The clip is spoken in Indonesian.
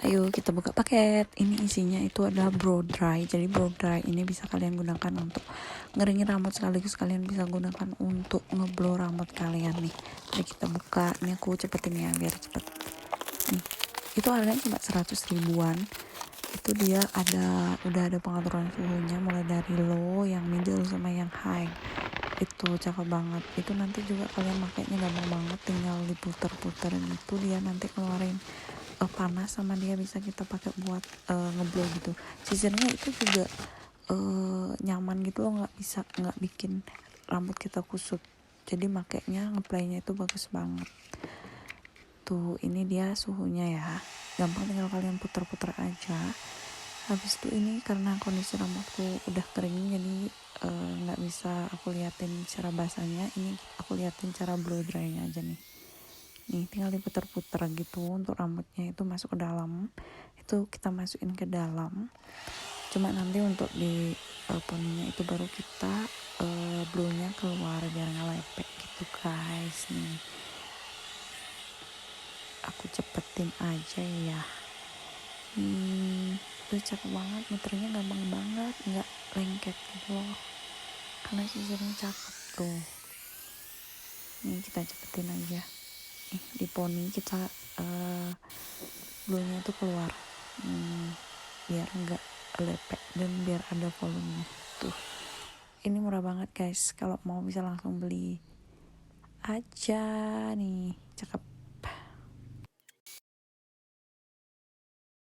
Ayo kita buka paket. Ini isinya itu adalah blow dry. Jadi blow dry ini bisa kalian gunakan untuk ngeringin rambut, sekaligus kalian bisa gunakan untuk ngeblow rambut kalian nih. Jadi kita buka. Ini aku cepetin ya biar cepet. Nih, itu harganya cuma 100 ribuan. Itu dia udah ada pengaturan suhunya mulai dari low, yang middle sama yang high. Itu cakep banget. Itu nanti juga kalian makainya gampang banget, tinggal diputer-puterin itu dia nanti keluarin panas, sama dia bisa kita pakai buat ngeblow gitu. Sisirnya itu juga nyaman gitu loh, nggak bikin rambut kita kusut. Jadi makainya ngeplaynya itu bagus banget. Tuh, ini dia suhunya ya. Gampang, tinggal kalian puter-puter aja. Habis itu ini karena kondisi rambutku udah kering, jadi nggak bisa aku liatin cara basahnya. Ini aku liatin cara blow drynya aja nih. Nih tinggal diputer-puter gitu untuk rambutnya itu masuk ke dalam. Itu kita masukin ke dalam. Cuma nanti untuk di poninya itu baru kita blownya keluar biar nggak lepek gitu guys. Nih aku cepetin aja ya. Itu cakep banget, muternya gampang banget, nggak lengket gitu loh karena sisirnya cakep tuh. Nih kita cepetin aja. Di poni kita blownya tuh keluar biar nggak lepek dan biar ada volume tuh. Ini murah banget guys, kalau mau bisa langsung beli aja nih, cakep